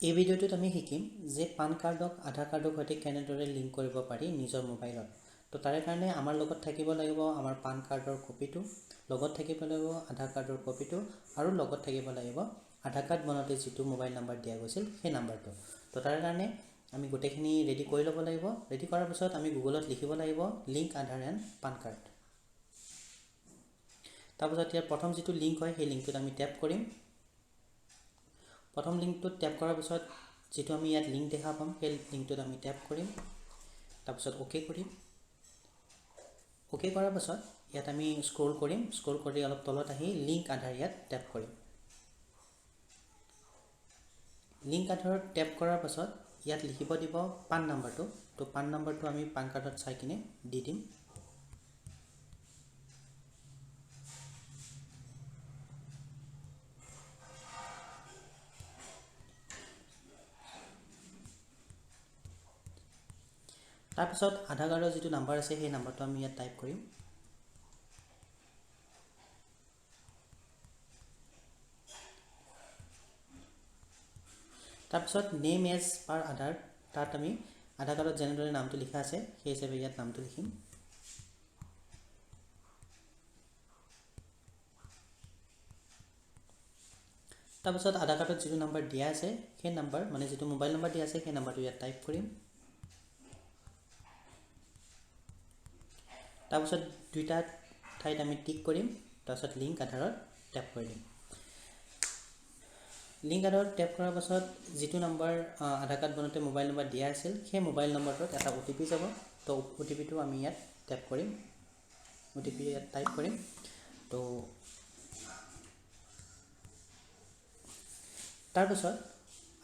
এই ভিডিঅ'টোত আমি শিকিম যে পান কাৰ্ডক আধাৰ কাৰ্ডৰ সৈতে কেনেদৰে লিংক কৰিব পাৰি নিজৰ মোবাইলত। তো তাৰে কাৰণে আমাৰ লগত থাকিব লাগিব আমাৰ পান কাৰ্ডৰ কপিটো, লগত থাকিব লাগিব আধাৰ কাৰ্ডৰ কপিটো, আৰু লগত থাকিব লাগিব আধাৰ কাৰ্ড বনাওঁতে যিটো মোবাইল নাম্বাৰ দিয়া গৈছিল সেই নাম্বাৰটো। তো তাৰে কাৰণে আমি গোটেইখিনি ৰেডি কৰি ল'ব লাগিব। ৰেডি কৰাৰ পিছত আমি গুগলত লিখিব লাগিব link Aadhaar and PAN card. তাৰপিছত ইয়াৰ প্ৰথম যিটো লিংক হয় সেই লিংকটোত আমি টেপ কৰিম। প্ৰথম লিংকটোত টেপ কৰাৰ পিছত যিটো আমি ইয়াত লিংক দেখা পাম সেই লিংকটোত আমি টেপ কৰিম। তাৰপিছত অ'কে কৰিম। অ'কে কৰাৰ পাছত ইয়াত আমি স্ক্ৰল কৰিম। স্ক্ৰল কৰি অলপ তলত আহি লিংক আধাৰ ইয়াত টেপ কৰিম। লিংক আধাৰত টেপ কৰাৰ পাছত ইয়াত লিখিব দিব পান নাম্বাৰটো। তো পান নাম্বাৰটো আমি পান কাৰ্ডত চাই কিনে দি দিম। তাৰপিছত আধাৰ কাৰ্ডৰ যিটো নাম্বাৰ আছে সেই নাম্বাৰটো আমি ইয়াত টাইপ কৰিম। তাৰপিছত নেম এজ পাৰ আধাৰ, তাত আমি আধাৰ কাৰ্ডত যেনেদৰে নামটো লিখা আছে সেই হিচাপে ইয়াত নামটো লিখিম। তাৰপিছত আধাৰ কাৰ্ডত যিটো নাম্বাৰ দিয়া আছে সেই নাম্বাৰ মানে যিটো মোবাইল নাম্বাৰ দিয়া আছে সেই নাম্বাৰটো ইয়াত টাইপ কৰিম। তাৰপিছত দুইটা ঠাইত আমি টিক কৰিম। তাৰপিছত লিংক আধাৰত টেপ কৰি দিম। লিংক আধাৰত টেপ কৰাৰ পাছত যিটো নাম্বাৰ আধাৰ কাৰ্ড বনাওঁতে মোবাইল নাম্বাৰ দিয়া আছিল সেই মোবাইল নম্বৰটোত এটা OTP যাব। তো OTPটো আমি ইয়াত টেপ কৰিম। OTP ইয়াত টাইপ কৰিম। তো তাৰপিছত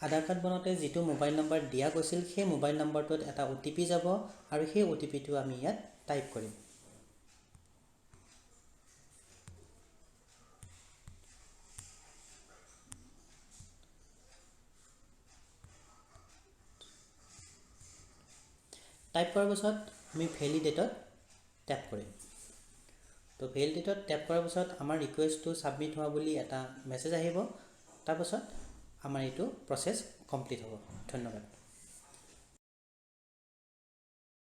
আধাৰ কাৰ্ড বনাওঁতে যিটো মোবাইল নম্বৰ দিয়া গৈছিল সেই মোবাইল নম্বৰটোত এটা OTP যাব, আৰু সেই OTPটো আমি ইয়াত টাইপ কৰিম। টাইপ কৰাৰ পাছত আমি ভেলিডেটত টেপ কৰিম। তো ভেলিডেটত টেপ কৰাৰ পাছত আমাৰ ৰিকুৱেষ্টটো ছাবমিট হোৱা বুলি এটা মেছেজ আহিব। তাৰপাছত আমাৰ এইটো প্ৰচেছ কমপ্লিট হ'ব। ধন্যবাদ।